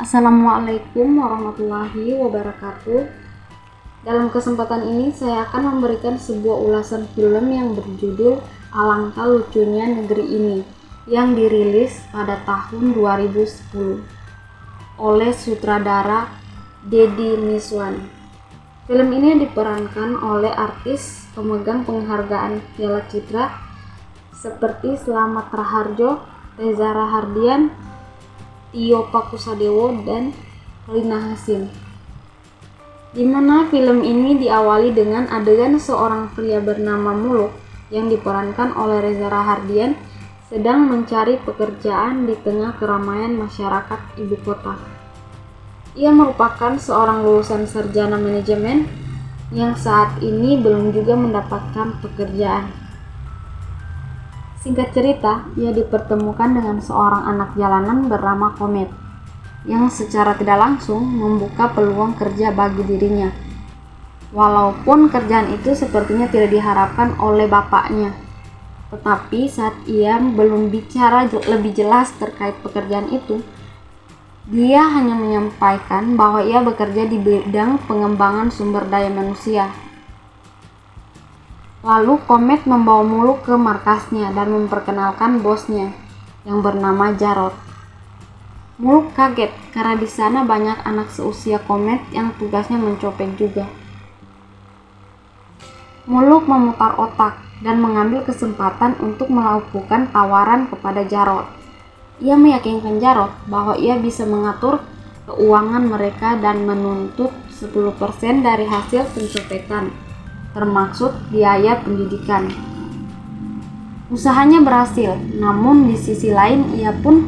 Assalamualaikum warahmatullahi wabarakatuh. Dalam kesempatan ini saya akan memberikan sebuah ulasan film yang berjudul Alangkah Lucunya Negeri Ini yang dirilis pada tahun 2010 oleh sutradara Deddy Mizwan. Film ini diperankan oleh artis pemegang penghargaan Piala Citra seperti Slamet Raharjo, Reza Rahardian, Tio Pakusadewo, dan Rina Hasyim. Di mana film ini diawali dengan adegan seorang pria bernama Muluk yang diperankan oleh Reza Rahardian sedang mencari pekerjaan di tengah keramaian masyarakat ibu kota. Ia merupakan seorang lulusan sarjana manajemen yang saat ini belum juga mendapatkan pekerjaan. Singkat cerita, ia dipertemukan dengan seorang anak jalanan bernama Komet yang secara tidak langsung membuka peluang kerja bagi dirinya. Walaupun kerjaan itu sepertinya tidak diharapkan oleh bapaknya, tetapi saat ia belum bicara lebih jelas terkait pekerjaan itu, dia hanya menyampaikan bahwa ia bekerja di bidang pengembangan sumber daya manusia. Lalu Komet membawa Muluk ke markasnya dan memperkenalkan bosnya yang bernama Jarot. Muluk kaget karena di sana banyak anak seusia Komet yang tugasnya mencopet juga. Muluk memutar otak dan mengambil kesempatan untuk melakukan tawaran kepada Jarot. Ia meyakinkan Jarot bahwa ia bisa mengatur keuangan mereka dan menuntut 10% dari hasil pencopetan, termasuk biaya pendidikan. Usahanya berhasil, namun di sisi lain ia pun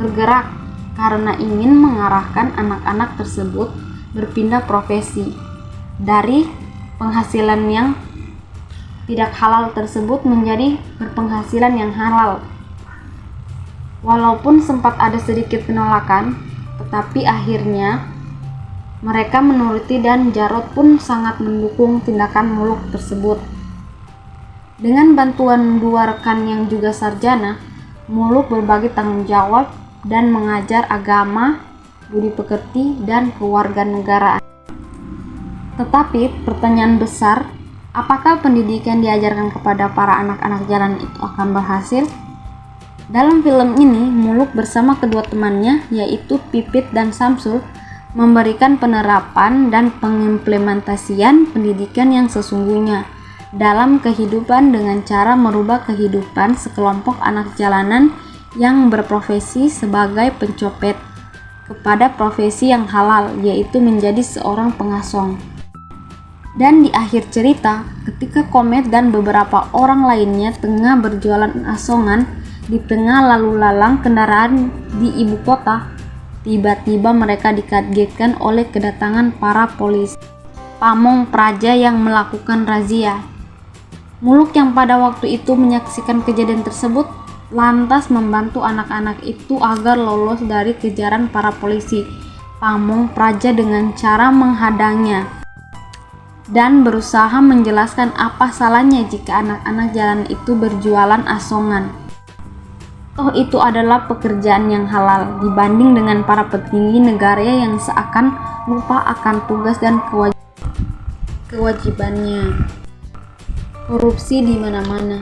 tergerak karena ingin mengarahkan anak-anak tersebut berpindah profesi dari penghasilan yang tidak halal tersebut menjadi berpenghasilan yang halal. Walaupun sempat ada sedikit penolakan, tetapi akhirnya mereka menuruti dan Jarot pun sangat mendukung tindakan Muluk tersebut. Dengan bantuan dua rekan yang juga sarjana, Muluk berbagi tanggung jawab dan mengajar agama, budi pekerti, dan kewarganegaraan. Tetapi pertanyaan besar, apakah pendidikan diajarkan kepada para anak-anak jalan itu akan berhasil? Dalam film ini, Muluk bersama kedua temannya yaitu Pipit dan Samsul memberikan penerapan dan pengimplementasian pendidikan yang sesungguhnya dalam kehidupan dengan cara merubah kehidupan sekelompok anak jalanan yang berprofesi sebagai pencopet kepada profesi yang halal, yaitu menjadi seorang pengasong. Dan di akhir cerita, ketika Komet dan beberapa orang lainnya tengah berjualan asongan di tengah lalu lalang kendaraan di ibu kota, tiba-tiba mereka dikagetkan oleh kedatangan para polisi Pamong Praja yang melakukan razia. Muluk yang pada waktu itu menyaksikan kejadian tersebut lantas membantu anak-anak itu agar lolos dari kejaran para polisi Pamong Praja dengan cara menghadangnya dan berusaha menjelaskan apa salahnya jika anak-anak jalan itu berjualan asongan. Toh itu adalah pekerjaan yang halal dibanding dengan para petinggi negara yang seakan lupa akan tugas dan kewajibannya. Korupsi di mana-mana.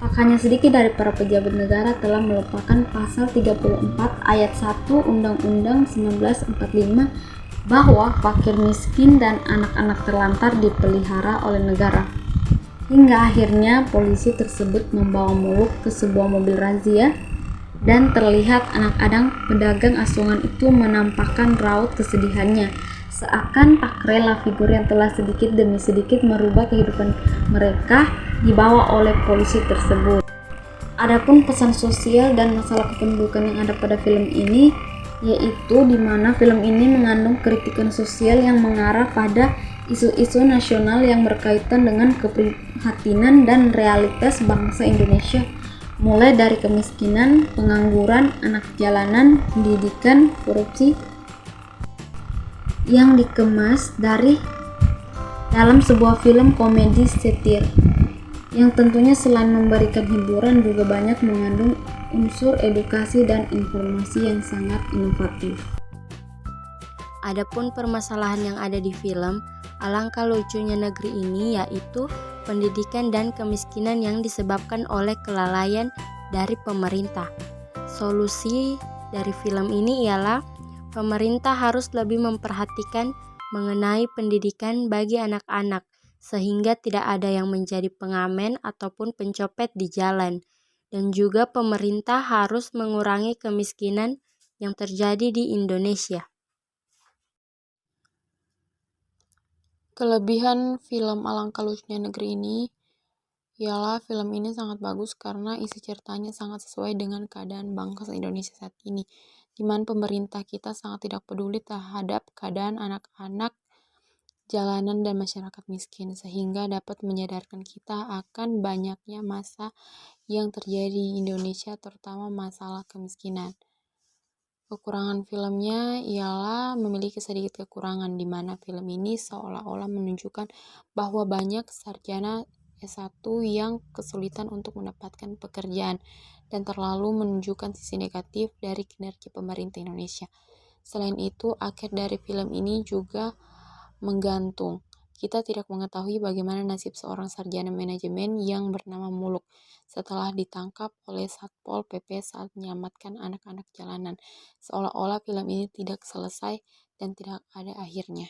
Tak hanya sedikit dari para pejabat negara telah melupakan pasal 34 ayat 1 Undang-Undang 1945 bahwa fakir miskin dan anak-anak terlantar dipelihara oleh negara. Hingga akhirnya polisi tersebut membawa Muluk ke sebuah mobil razia dan terlihat anak-anak pedagang asongan itu menampakkan raut kesedihannya, seakan tak rela figur yang telah sedikit demi sedikit merubah kehidupan mereka dibawa oleh polisi tersebut. Adapun pesan sosial dan masalah kependudukan yang ada pada film ini, yaitu di mana film ini mengandung kritikan sosial yang mengarah pada isu-isu nasional yang berkaitan dengan keprihatinan dan realitas bangsa Indonesia, mulai dari kemiskinan, pengangguran, anak jalanan, pendidikan, korupsi, yang dikemas dalam sebuah film komedi satir yang tentunya selain memberikan hiburan juga banyak mengandung unsur edukasi dan informasi yang sangat inovatif. Adapun permasalahan yang ada di film, alangkah lucunya negeri ini yaitu pendidikan dan kemiskinan yang disebabkan oleh kelalaian dari pemerintah. Solusi dari film ini ialah pemerintah harus lebih memperhatikan mengenai pendidikan bagi anak-anak sehingga tidak ada yang menjadi pengamen ataupun pencopet di jalan. Dan juga pemerintah harus mengurangi kemiskinan yang terjadi di Indonesia. Kelebihan film Alangkah Lucunya Negeri ini ialah film ini sangat bagus karena isi ceritanya sangat sesuai dengan keadaan bangsa Indonesia saat ini, di mana pemerintah kita sangat tidak peduli terhadap keadaan anak-anak jalanan dan masyarakat miskin, sehingga dapat menyadarkan kita akan banyaknya masa yang terjadi di Indonesia, terutama masalah kemiskinan. Kekurangan filmnya ialah memiliki sedikit kekurangan, di mana film ini seolah-olah menunjukkan bahwa banyak sarjana S1 yang kesulitan untuk mendapatkan pekerjaan dan terlalu menunjukkan sisi negatif dari kinerja pemerintah Indonesia. Selain itu, akhir dari film ini juga menggantung. Kita tidak mengetahui bagaimana nasib seorang sarjana manajemen yang bernama Muluk setelah ditangkap oleh Satpol PP saat menyelamatkan anak-anak jalanan. Seolah-olah film ini tidak selesai dan tidak ada akhirnya.